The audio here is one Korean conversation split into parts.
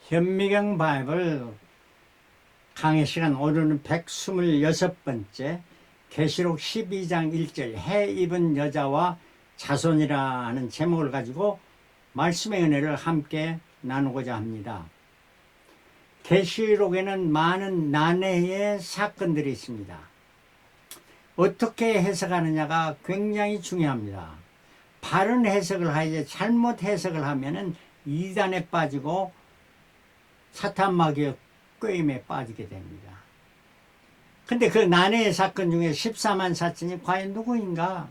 현미경 바이블 강의 시간 오늘은 126번째 계시록 12장 1절 해 입은 여자와 자손이라는 제목을 가지고 말씀의 은혜를 함께 나누고자 합니다. 계시록에는 많은 난해의 사건들이 있습니다. 어떻게 해석하느냐가 굉장히 중요합니다. 바른 해석을 하지 잘못 해석을 하면은 이단에 빠지고 사탄 마귀의 꾀임에 빠지게 됩니다. 근데 그 난해의 사건 중에 14만 4천이 과연 누구인가?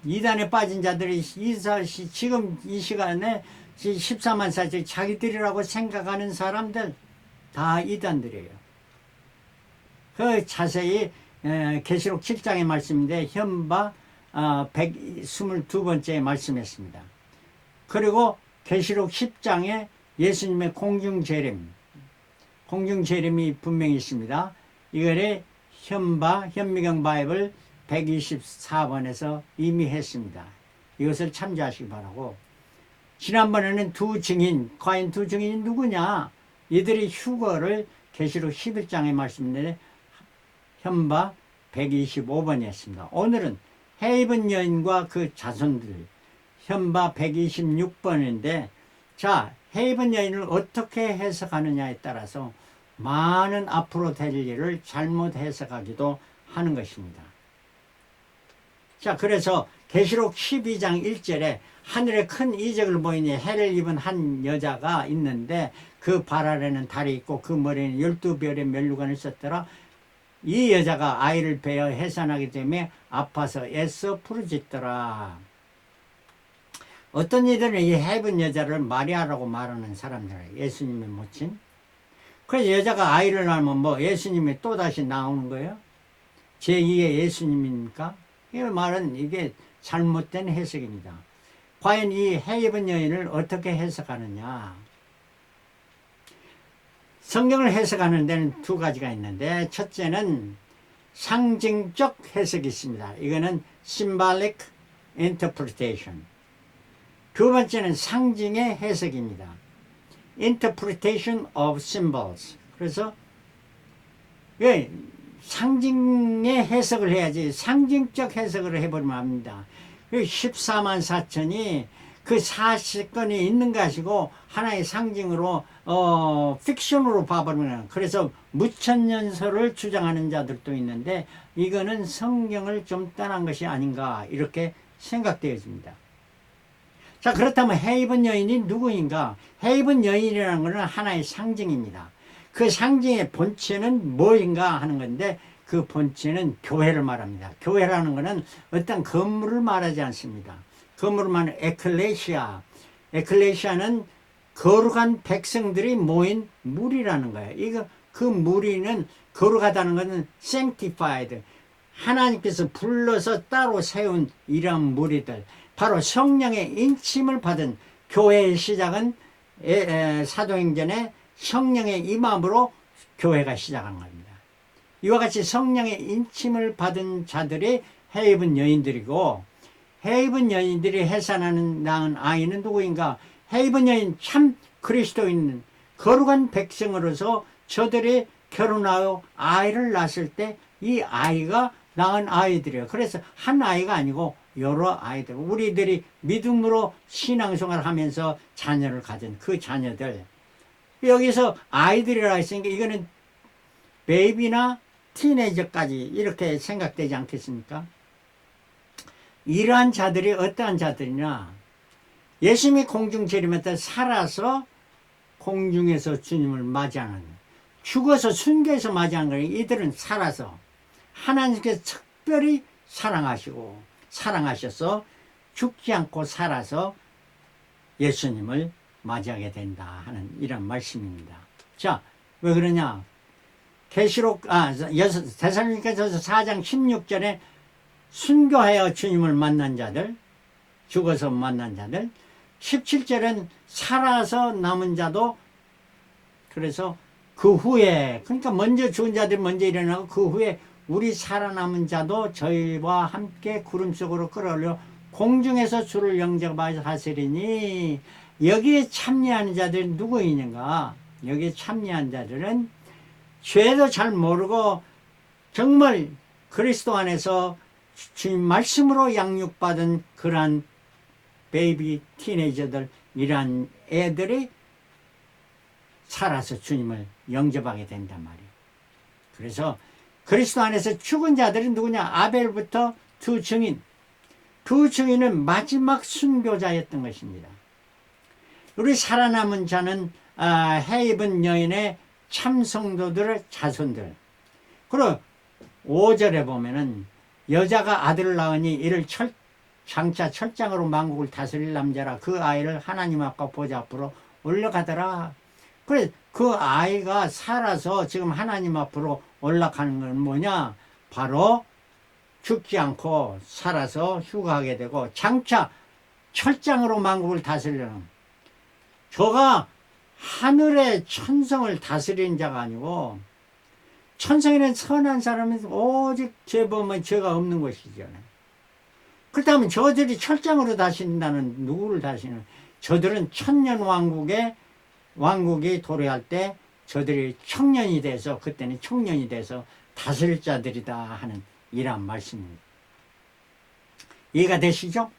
이단에 빠진 자들이 지금 이 시간에 14만 4천이 자기들이라고 생각하는 사람들 다 이단들이에요. 그 자세히 계시록 7장의 말씀인데 현바 122번째 말씀했습니다. 그리고 계시록 10장에 예수님의 공중재림이 분명히 있습니다. 이거를 현미경 바이블 124번에서 이미 했습니다. 이것을 참조하시기 바라고. 지난번에는 두 증인, 과연 두 증인이 누구냐? 이들이 휴거를 계시록 11장의 말씀인데 현바 125번이었습니다. 오늘은 해 입은 여인과 그 자손들 현바 126번인데 자, 해 입은 여인을 어떻게 해석하느냐에 따라서 많은 앞으로 될 일을 잘못 해석하기도 하는 것입니다. 자, 그래서 계시록 12장 1절에 하늘에 큰 이적을 보이니 해를 입은 한 여자가 있는데 그 발 아래는 달이 있고 그 머리에는 12별의 면류관을 썼더라. 이 여자가 아이를 베어 해산하기 때문에 아파서 애써 부르짖더라. 어떤 이들은 이 해 입은 여자를 마리아라고 말하는 사람들, 예수님의 모친. 그래서 여자가 아이를 낳으면 뭐 예수님이 또다시 나오는 거예요? 제2의 예수님입니까? 이 말은 이게 잘못된 해석입니다. 과연 이 해 입은 여인을 어떻게 해석하느냐? 성경을 해석하는 데는 두 가지가 있는데 첫째는 상징적 해석이 있습니다. 이거는 symbolic interpretation. 두 번째는 상징의 해석입니다. Interpretation of symbols. 그래서 왜 상징의 해석을 해야지 상징적 해석을 해버리면 합니다. 14만 4천이 그 사건이 있는 것이고 하나의 상징으로 픽션으로 봐버리면 그래서 무천년설을 주장하는 자들도 있는데 이거는 성경을 좀 떠난 것이 아닌가 이렇게 생각되어집니다. 자, 그렇다면 해 입은 여인이 누구인가? 해 입은 여인이라는 것은 하나의 상징입니다. 그 상징의 본체는 뭐인가 하는 건데 그 본체는 교회를 말합니다. 교회라는 것은 어떤 건물을 말하지 않습니다. 건물을 말하는 에클레시아. 에클레시아는 거룩한 백성들이 모인 무리라는 거예요. 이거 그 무리는 거룩하다는 것은 sanctified. 하나님께서 불러서 따로 세운 이런 무리들. 바로 성령의 인침을 받은 교회의 시작은 사도행전에 성령의 임함으로 교회가 시작한 겁니다. 이와 같이 성령의 인침을 받은 자들이 해 입은 여인들이고 해 입은 여인들이 해산하는 낳은 아이는 누구인가? 해 입은 여인 참 그리스도인 거룩한 백성으로서 저들이 결혼하여 아이를 낳았을 때 이 아이가 낳은 아이들이에요. 그래서 한 아이가 아니고 여러 아이들, 우리들이 믿음으로 신앙생활을 하면서 자녀를 가진 그 자녀들. 여기서 아이들이라 했으니까 이거는 베이비나 티네이저까지 이렇게 생각되지 않겠습니까? 이러한 자들이 어떠한 자들이냐? 예수님이 공중 재림할 살아서 공중에서 주님을 맞이하는, 죽어서 순교해서 맞이하는 거예요. 이들은 살아서 하나님께서 특별히 사랑하셔서 죽지 않고 살아서 예수님을 맞이하게 된다 하는 이런 말씀입니다. 자, 왜 그러냐? 계시록 데살로니가전서 4장 16절에 순교하여 주님을 만난 자들, 죽어서 만난 자들, 17절은 살아서 남은 자도, 그래서 그 후에, 그러니까 먼저 죽은 자들이 먼저 일어나고 그 후에 우리 살아남은 자도 저희와 함께 구름 속으로 끌어올려 공중에서 주를 영접하시리니 여기에 참여하는 자들이 누구 있는가? 여기에 참여한 자들은 죄도 잘 모르고 정말 그리스도 안에서 주님 말씀으로 양육받은 그러한 베이비 티네이저들, 이러한 애들이 살아서 주님을 영접하게 된단 말이에요. 그래서 그리스도 안에서 죽은 자들은 누구냐? 아벨부터 두 증인. 두 증인은 마지막 순교자였던 것입니다. 우리 살아남은 자는 해입은 여인의 참성도들의 자손들. 그리고 5절에 보면은 여자가 아들을 낳으니 이를 장차 철장으로 만국을 다스릴 남자라. 그 아이를 하나님 앞과 보좌 앞으로 올라가더라. 그래, 그 아이가 살아서 지금 하나님 앞으로 올라가는 건 뭐냐? 바로 죽지 않고 살아서 휴가하게 되고 장차 철장으로 만국을 다스리는, 저가 하늘의 천성을 다스리는 자가 아니고, 천성에는 선한 사람은 오직 죄범은 죄가 없는 것이죠. 그렇다면 저들이 철장으로 다신다는, 누구를 다시는? 저들은 천년 왕국이 도래할 때 저들이 청년이 돼서, 그때는 청년이 돼서 다스릴 자들이다 하는 이란 말씀입니다. 이해가 되시죠?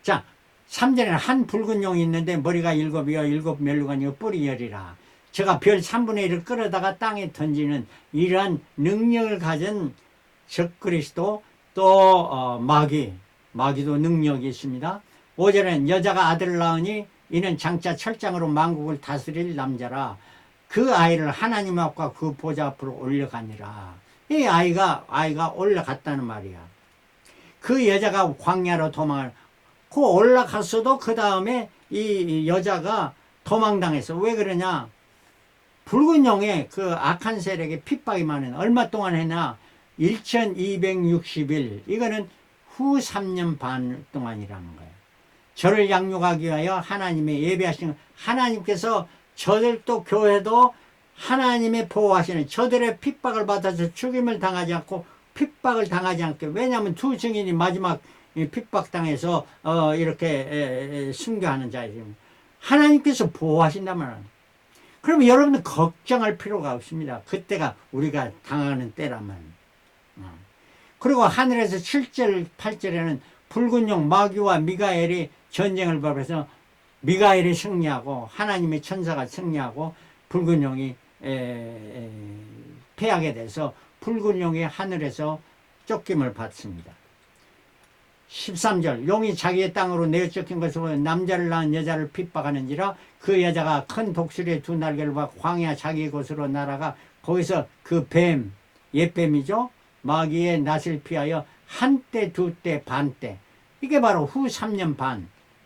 자, 3절에는 한 붉은 용이 있는데 머리가 7이요 7 멸류관이요 뿔이 10이라. 제가 별 3분의 1을 끌어다가 땅에 던지는 이러한 능력을 가진 적그리스도, 또 마귀도 능력이 있습니다. 5절에는 여자가 아들을 낳으니 이는 장차 철장으로 만국을 다스릴 남자라. 그 아이를 하나님 앞과 그 보좌 앞으로 올려가니라. 이 아이가 올라갔다는 말이야. 그 여자가 광야로 도망을, 그 올라갔어도 그 다음에 이 여자가 도망당했어. 왜 그러냐? 붉은 용의 그 악한 세력의 핍박이 많은, 얼마 동안 했나? 1260일. 이거는 후 3년 반 동안이라는 거예요. 저를 양육하기 위하여 하나님의 예배하시는, 하나님께서 저들도 교회도 하나님의 보호하시는, 저들의 핍박을 받아서 죽임을 당하지 않고 핍박을 당하지 않게. 왜냐하면 두 증인이 마지막 핍박당해서 이렇게 순교하는 자이죠. 하나님께서 보호하신단 말이에요. 그러면 여러분들 걱정할 필요가 없습니다. 그때가 우리가 당하는 때라면. 그리고 하늘에서 7절 8절에는 붉은 용 마귀와 미가엘이 전쟁을 벌여서 미가엘이 승리하고 하나님의 천사가 승리하고 붉은 용이 패하게 돼서 붉은 용이 하늘에서 쫓김을 받습니다. 13절 용이 자기의 땅으로 내어쫓긴 것으로 남자를 낳은 여자를 핍박하는지라. 그 여자가 큰 독수리의 두 날개를 봐 광야 자기 곳으로 날아가 거기서 그 뱀, 옛뱀이죠, 마귀의 낯을 피하여 한때 두때 반때, 이게 바로 후 3년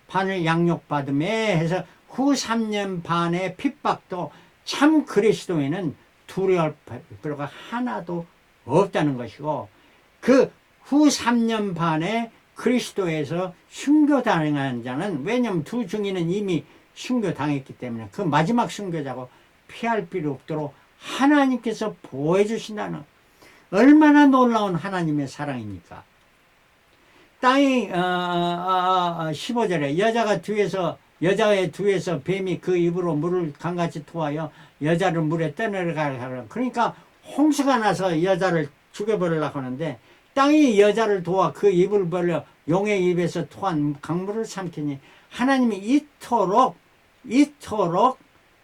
반을 양육받음에 해서 후 3년 반의 핍박도 참 그리스도에는 두려울 필요가 하나도 없다는 것이고, 그 후 3년 반에 그리스도에서 순교당한 자는, 왜냐하면 두 증인은 이미 순교당했기 때문에 그 마지막 순교자고 피할 필요 없도록 하나님께서 보호해 주신다는, 얼마나 놀라운 하나님의 사랑입니까? 땅이 15절에 여자의 뒤에서 뱀이 그 입으로 물을 강같이 토하여 여자를 물에 떠내려가라. 그러니까 홍수가 나서 여자를 죽여버리려고 하는데, 땅이 여자를 도와 그 입을 벌려 용의 입에서 토한 강물을 삼키니 하나님이 이토록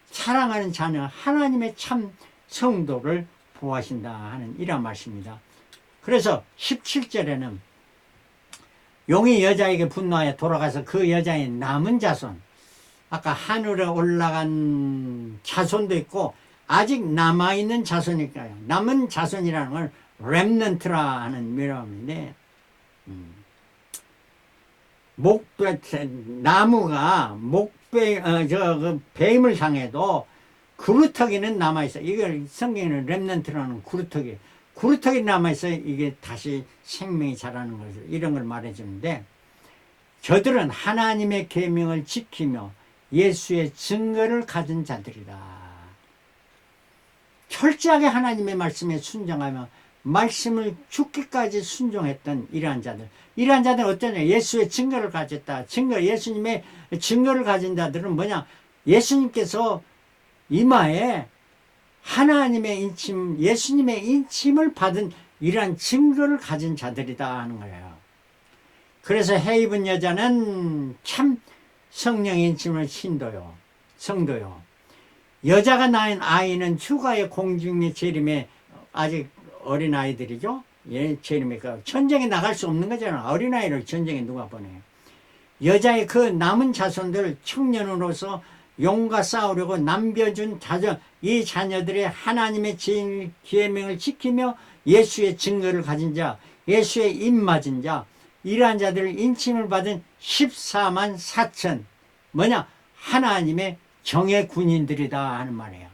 사랑하는 자녀 하나님의 참 성도를 보호하신다 하는 이런 말씀입니다. 그래서 17절에는 용이 여자에게 분노하여 돌아가서 그 여자의 남은 자손, 아까 하늘에 올라간 자손도 있고 아직 남아있는 자손일까요? 남은 자손이라는 걸 렘넌트라 하는 미러인데, 나무가 그 뱀을 향해도 구루터기는 남아있어. 이걸 성경에는 렘넌트라는 구루터기 남아있어. 이게 다시 생명이 자라는 것을, 이런 걸 말해주는데, 저들은 하나님의 계명을 지키며 예수의 증거를 가진 자들이다. 철저하게 하나님의 말씀에 순종하며 말씀을 죽기까지 순종했던 이러한 자들은 어떠냐? 예수의 증거를 가졌다. 예수님의 증거를 가진 자들은 뭐냐? 예수님께서 이마에 하나님의 인침, 예수님의 인침을 받은 이러한 증거를 가진 자들이다 하는 거예요. 그래서 해입은 여자는 참 성령의 인침을 성도요. 여자가 낳은 아이는 휴가의 공중의 재림에 아직 어린 아이들이죠. 예, 재림에 전쟁에 나갈 수 없는 거잖아. 어린 아이를 전쟁에 누가 보내요? 여자의 그 남은 자손들 청년으로서 용과 싸우려고 남겨준 이 자녀들의 하나님의 계명을 지키며 예수의 증거를 가진 자, 예수의 입 맞은 자, 이러한 자들을 인침을 받은 14만 4천 뭐냐? 하나님의 정예 군인들이다 하는 말이에요.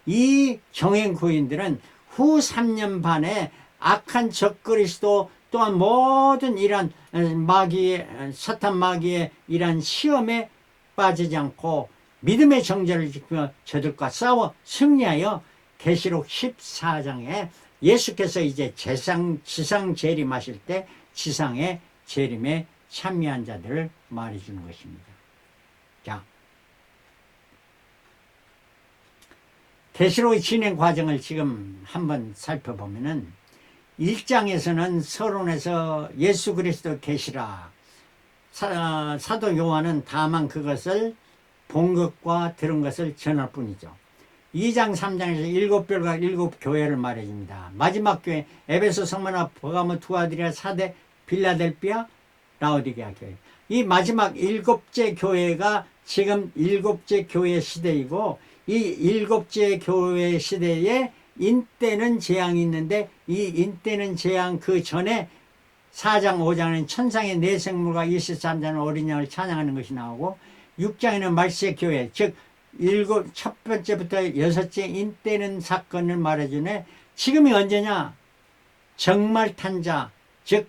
이 정예 군인들은 후 3년 반에 악한 적그리스도 또한 모든 이러한 사탄 마귀의 이러한 시험에 빠지지 않고 믿음의 정죄를 지키며 저들과 싸워 승리하여 계시록 14장에 예수께서 이제 지상 재림하실 때 지상의 재림에 참여한 자들을 말해주는 것입니다. 자, 계시록의 진행 과정을 지금 한번 살펴보면은 1장에서는 서론에서 예수 그리스도 계시라, 사도 요한은 다만 그것을 본 것과 들은 것을 전할 뿐이죠. 2장 3장에서 7별과 7교회를 말해줍니다. 마지막 교회 에베소, 스무나, 버가모, 두아디라, 사대, 빌라델피아, 라오디게아 교회. 이 마지막 7째 교회가 지금 7째 교회 시대이고, 이 7째 교회 시대에 인때는 재앙이 있는데, 이 인때는 재앙 그 전에 4장 5장에는 천상의 네 생물과 23장은 어린 양을 찬양하는 것이 나오고, 6장에는 말세 교회, 즉 첫 번째부터 여섯째 인때는 사건을 말해주네. 지금이 언제냐? 정말탄자, 즉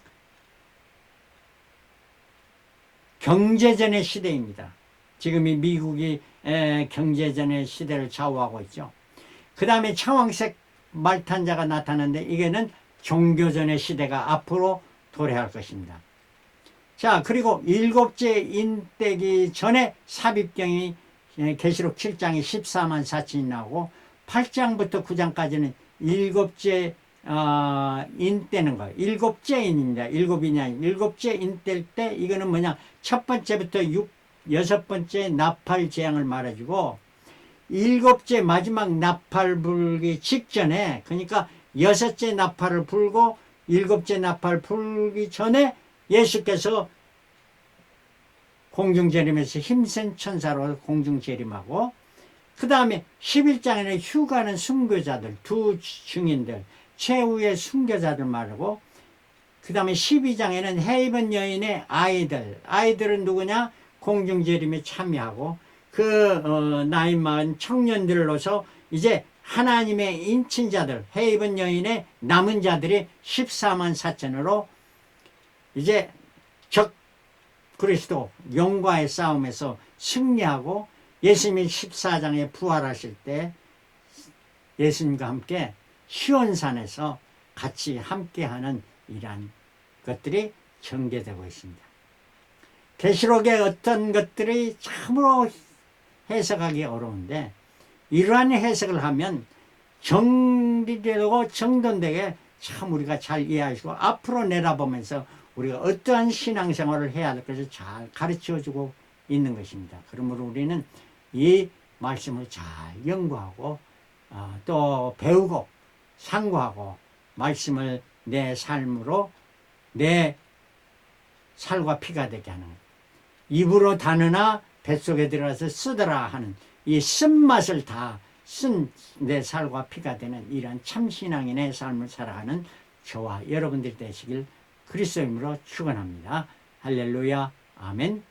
경제전의 시대입니다. 지금이 미국이 경제전의 시대를 좌우하고 있죠. 그 다음에 청황색 말탄자가 나타나는데 이게는 종교전의 시대가 앞으로 도래할 것입니다. 자, 그리고 7째 인때기 전에 삽입경이 계시록 7장에 14만 4천이 나오고 8장부터 9장까지는 7째 인때는 거예요. 7째 인입니다. 7인이 아니고 7째 인때일 때 이거는 뭐냐? 첫 번째부터 6번째 나팔 재앙을 말해주고 7째 마지막 나팔 불기 직전에, 그러니까 6째 나팔을 불고 7째 나팔 불기 전에 예수께서 공중재림에서 힘센 천사로 공중재림하고, 그 다음에 11장에는 휴가는 순교자들, 두 증인들, 최후의 순교자들 말하고, 그 다음에 12장에는 헤이븐 여인의 아이들은 누구냐? 공중재림에 참여하고, 나이 많은 청년들로서 이제 하나님의 인친자들, 헤이븐 여인의 남은 자들이 14만 4천으로 이제 그리스도 영과의 싸움에서 승리하고 예수님이 14장에 부활하실 때 예수님과 함께 시온산에서 같이 함께하는 이러한 것들이 전개되고 있습니다. 계시록의 어떤 것들이 참으로 해석하기 어려운데 이러한 해석을 하면 정리되고 정돈되게 참 우리가 잘 이해하시고 앞으로 내다보면서 우리가 어떠한 신앙생활을 해야 할 것을 잘 가르쳐주고 있는 것입니다. 그러므로 우리는 이 말씀을 잘 연구하고 또 배우고 상고하고 말씀을 내 삶으로 내 살과 피가 되게 하는 것. 입으로 다느나 뱃속에 들어가서 쓰더라 하는 이 쓴맛을 다 쓴 내 살과 피가 되는 이러한 참신앙인의 삶을 살아가는 저와 여러분들 되시길 그리스도의 이름으로 축원합니다. 할렐루야. 아멘.